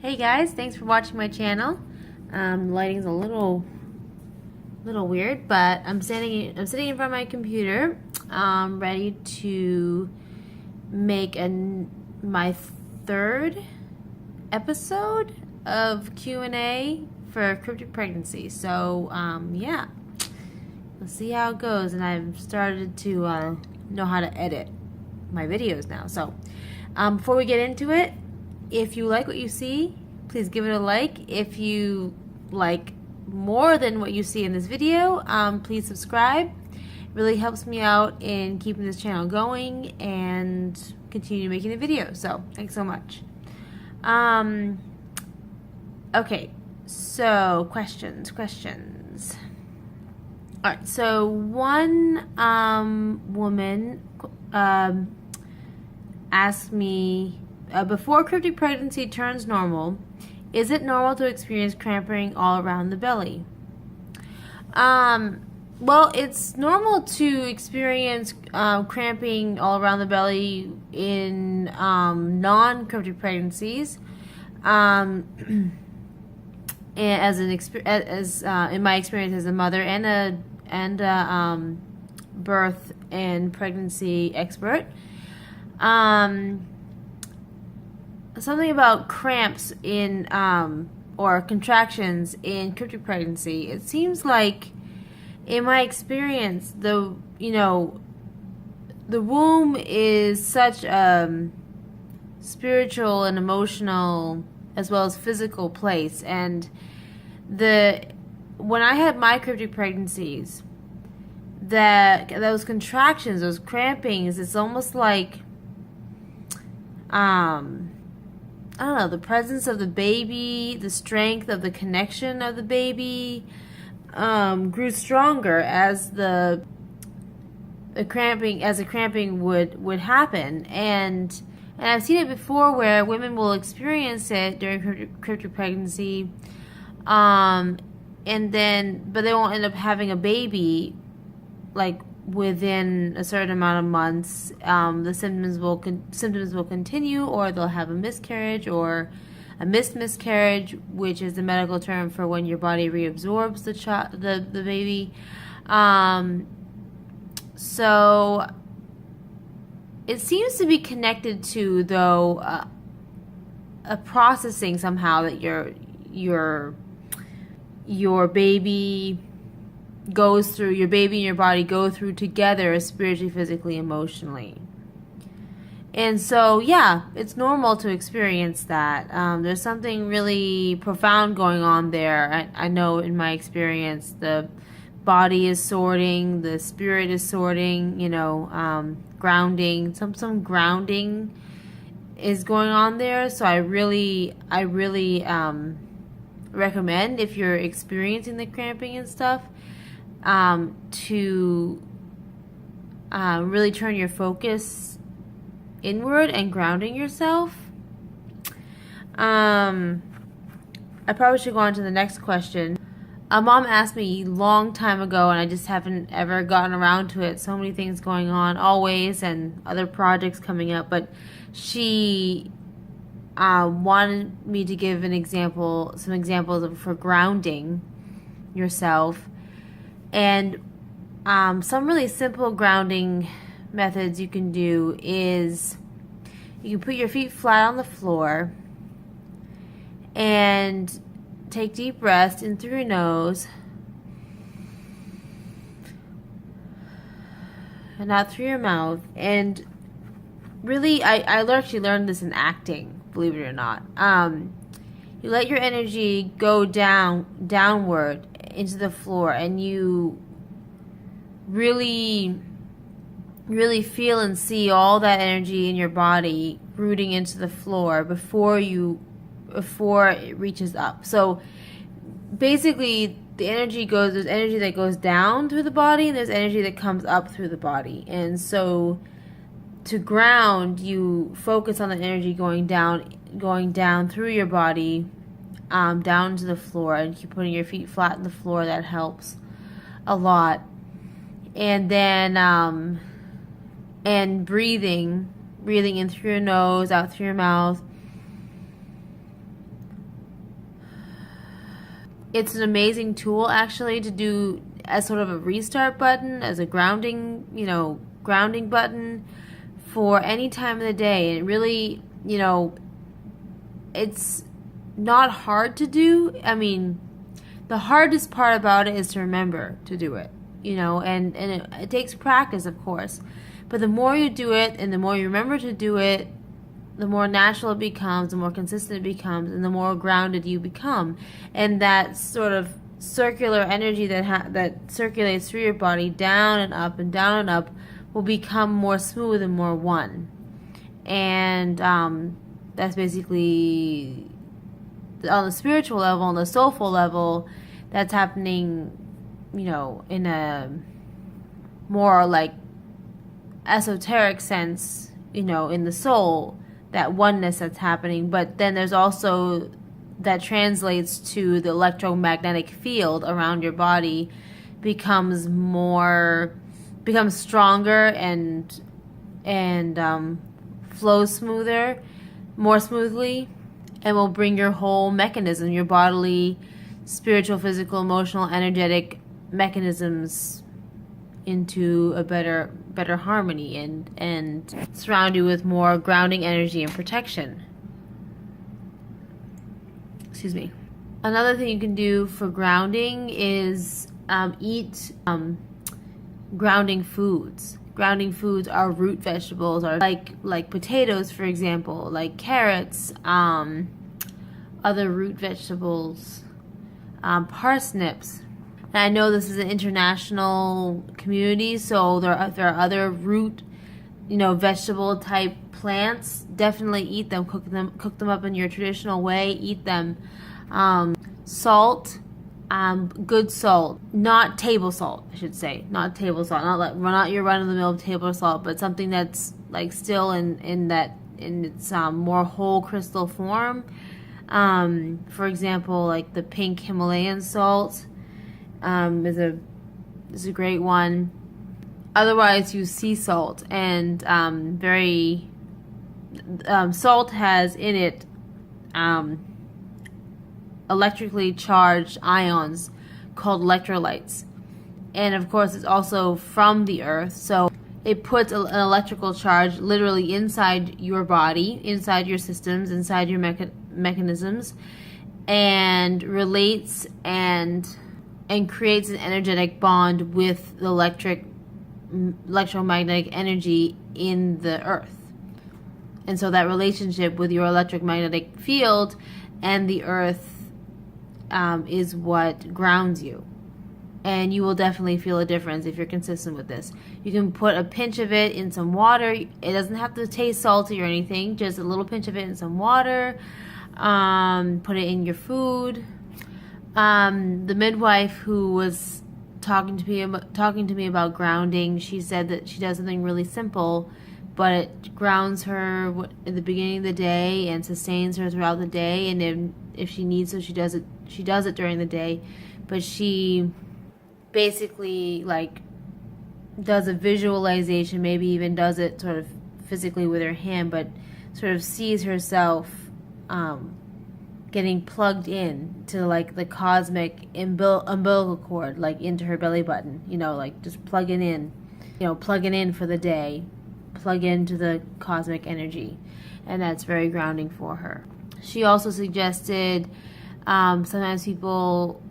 Hey guys, thanks for watching my channel. Lighting's a little weird, but I'm sitting in front of my computer, ready to make my third episode of Q&A for Cryptic Pregnancy. So yeah, we'll see how it goes. And I've started to know how to edit my videos now. So before we get into it, if you like what you see, please give it a like. If you like more than what you see in this video, please subscribe. It really helps me out in keeping this channel going and continue making the videos. So thanks so much. Okay, so questions. All right, so one woman asked me, before cryptic pregnancy turns normal, is it normal to experience cramping all around the belly? Well, it's normal to experience cramping all around the belly in non-cryptic pregnancies. In my experience as a mother and a birth and pregnancy expert. Something about cramps in or contractions in cryptic pregnancy. It seems like, in my experience, the womb is such a spiritual and emotional as well as physical place, and when I had my cryptic pregnancies, those contractions, those crampings, it's almost like I don't know, the presence of the baby, the strength of the connection of the baby grew stronger as the cramping would happen, and I've seen it before where women will experience it during cryptic pregnancy, but they won't end up having a baby like within a certain amount of months. The symptoms will continue, or they'll have a miscarriage or a missed miscarriage, which is the medical term for when your body reabsorbs the baby. So it seems to be connected to, though, a processing somehow that your baby goes through, your baby and your body go through together, spiritually, physically, emotionally. And so, yeah, it's normal to experience that. There's something really profound going on there. I know in my experience, the body is sorting, the spirit is sorting, grounding. Some grounding is going on there. So I really recommend, if you're experiencing the cramping and stuff, to really turn your focus inward and grounding yourself. I probably should go on to the next question. A mom asked me a long time ago, and I just haven't ever gotten around to it. So many things going on always, and other projects coming up, but she wanted me to give some examples for grounding yourself. And some really simple grounding methods you can do is, you can put your feet flat on the floor and take deep breaths in through your nose and out through your mouth. And really, I actually learned this in acting, believe it or not. You let your energy go downward into the floor, and you really feel and see all that energy in your body rooting into the floor before it reaches up. So basically, there's energy that goes down through the body, and there's energy that comes up through the body. And so to ground, you focus on the energy going down through your body, down to the floor, and keep putting your feet flat on the floor. That helps a lot. And then and breathing in through your nose, out through your mouth. It's an amazing tool actually to do as sort of a restart button, as a grounding, grounding button for any time of the day. And it really, it's not hard to do. I mean, the hardest part about it is to remember to do it, and it takes practice, of course. But the more you do it and the more you remember to do it, the more natural it becomes, the more consistent it becomes, and the more grounded you become. And that sort of circular energy that circulates through your body, down and up and down and up, will become more smooth and more one. And that's basically, on the spiritual level, on the soulful level, that's happening, in a more like esoteric sense, in the soul, that oneness that's happening. But then there's also that translates to the electromagnetic field around your body becomes stronger and flows more smoothly, and will bring your whole mechanism, your bodily, spiritual, physical, emotional, energetic mechanisms into a better harmony, and surround you with more grounding energy and protection. Excuse me. Another thing you can do for grounding is eat grounding foods. Grounding foods are root vegetables, or like potatoes, for example, like carrots, other root vegetables, parsnips. And I know this is an international community, so there are other root, vegetable type plants. Definitely eat them, cook them up in your traditional way. Eat them. Salt, good salt, not table salt, I should say, not table salt, not your run-of-the-mill table salt, but something that's like still in its more whole crystal form. For example, like the pink Himalayan salt. Is a great one. Otherwise, use sea salt, and salt has in it electrically charged ions called electrolytes, and of course it's also from the earth, so it puts an electrical charge literally inside your body, inside your systems, inside your mechanisms, and relates and creates an energetic bond with the electromagnetic energy in the earth. And so that relationship with your electromagnetic field and the earth is what grounds you. And you will definitely feel a difference if you're consistent with this. You can put a pinch of it in some water. It doesn't have to taste salty or anything, just a little pinch of it in some water. Put it in your food. The midwife who was talking to me about grounding, she said that she does something really simple, but it grounds her at the beginning of the day and sustains her throughout the day. And if she needs to, she does it during the day. But she basically does a visualization, maybe even does it sort of physically with her hand, but sort of sees herself getting plugged in to the cosmic umbilical cord, into her belly button, just plugging in for the day, plug into the cosmic energy, and that's very grounding for her. She also suggested sometimes people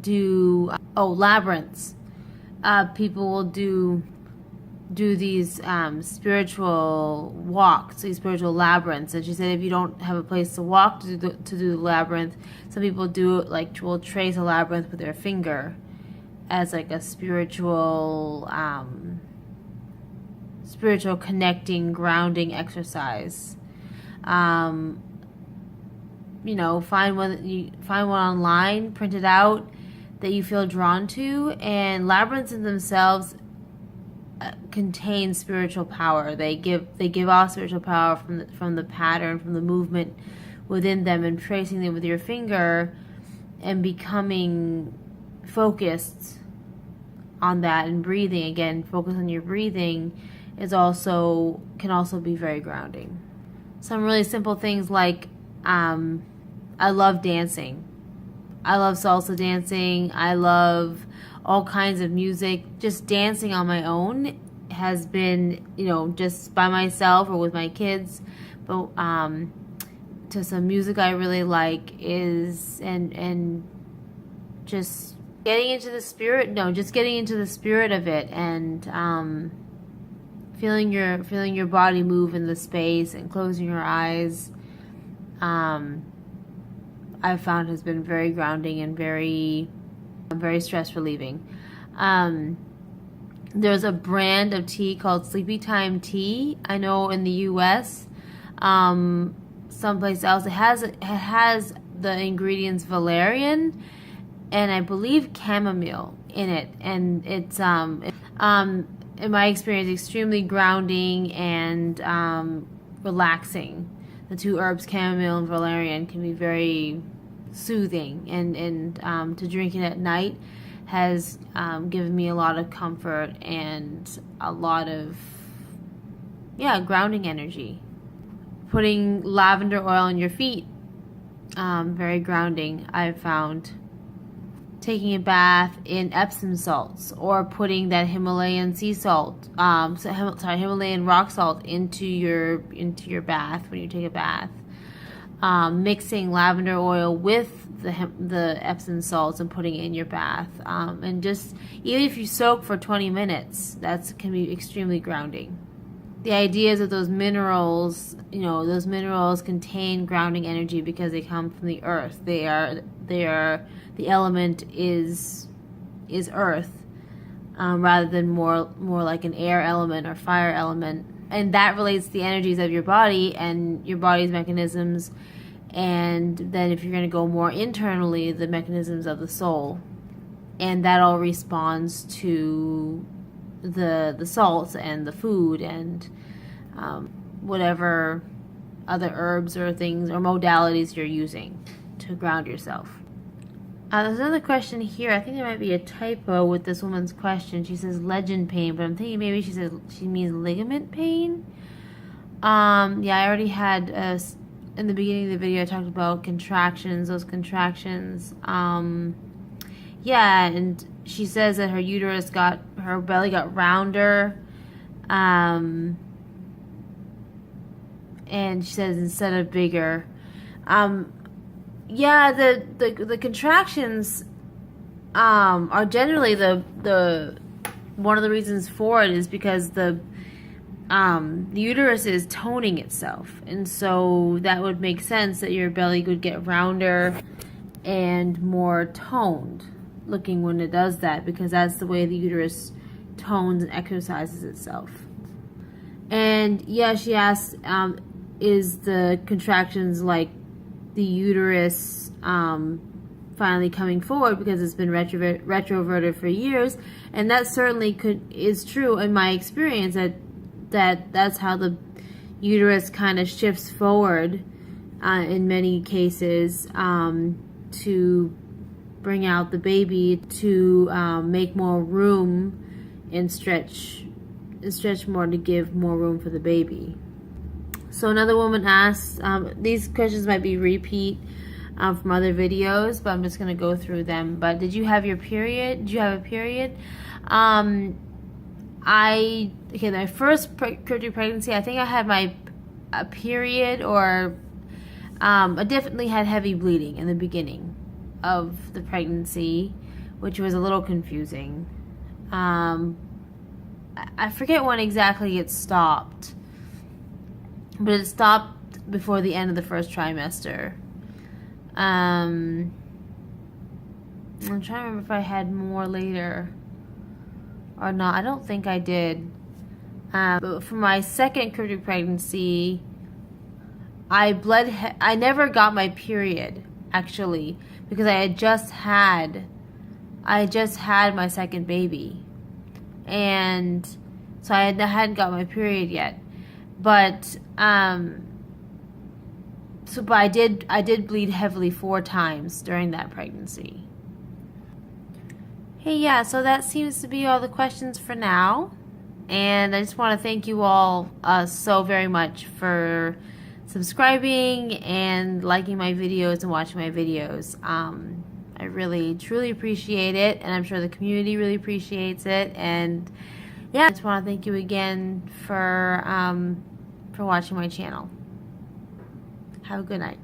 do labyrinths. People will do these spiritual walks, these spiritual labyrinths. And she said if you don't have a place to walk to do the labyrinth, some people do it will trace a labyrinth with their finger as a spiritual connecting, grounding exercise. Find one online, print it out, that you feel drawn to. And labyrinths in themselves contain spiritual power. They give off spiritual power from the pattern, from the movement within them, and tracing them with your finger and becoming focused on that, and breathing again. Focus on your breathing can also be very grounding. Some really simple things I love dancing. I love salsa dancing. I love all kinds of music. Just dancing on my own has been, just by myself or with my kids. But to some music I really like is and just getting into the spirit. No, just getting into the spirit of it and feeling your body move in the space and closing your eyes. I've found has been very grounding and very stress relieving. There's a brand of tea called Sleepy Time Tea. I know in the U.S. Someplace else it has the ingredients valerian and I believe chamomile in it, and it's in my experience extremely grounding and relaxing. The two herbs, chamomile and valerian, can be very soothing, and to drink it at night has given me a lot of comfort and a lot of grounding energy. Putting lavender oil on your feet, very grounding, I've found. Taking a bath in Epsom salts, or putting that Himalayan sea salt, Himalayan rock salt into your bath when you take a bath. Mixing lavender oil with the Epsom salts and putting it in your bath, and just even if you soak for 20 minutes, that can be extremely grounding. The idea is that those minerals contain grounding energy because they come from the earth. They are the element is earth, rather than more like an air element or fire element, and that relates to the energies of your body and your body's mechanisms. And then if you're going to go more internally, the mechanisms of the soul, and that all responds to the salts and the food and whatever other herbs or things or modalities you're using to ground yourself. There's another question here. I think there might be a typo with this woman's question. She says legend pain, but I'm thinking maybe she means ligament pain. I already had in the beginning of the video I talked about contractions. Those contractions. And she says that her belly got rounder. And she says instead of bigger. The contractions are generally the one of the reasons for it is because the uterus is toning itself, and so that would make sense that your belly would get rounder and more toned looking when it does that, because that's the way the uterus tones and exercises itself. And she asked, is the contractions like the uterus finally coming forward because it's been retroverted for years? And that certainly is true in my experience, that's how the uterus kind of shifts forward in many cases to bring out the baby, to make more room and stretch more to give more room for the baby. So another woman asked, these questions might be repeat from other videos, but I'm just going to go through them. But did you have your period? Did you have a period? My first cryptic pregnancy, I think I had a period, or I definitely had heavy bleeding in the beginning of the pregnancy, which was a little confusing. I forget when exactly it stopped, but it stopped before the end of the first trimester. I'm trying to remember if I had more later or not. I don't think I did. But for my second cryptic pregnancy, I never got my period, actually, because I just had my second baby, and so I hadn't got my period yet. But but I did bleed heavily 4 times during that pregnancy. Hey, so that seems to be all the questions for now. And I just want to thank you all so very much for subscribing and liking my videos and watching my videos. I really, truly appreciate it, and I'm sure the community really appreciates it. And yeah, I just want to thank you again for watching my channel. Have a good night.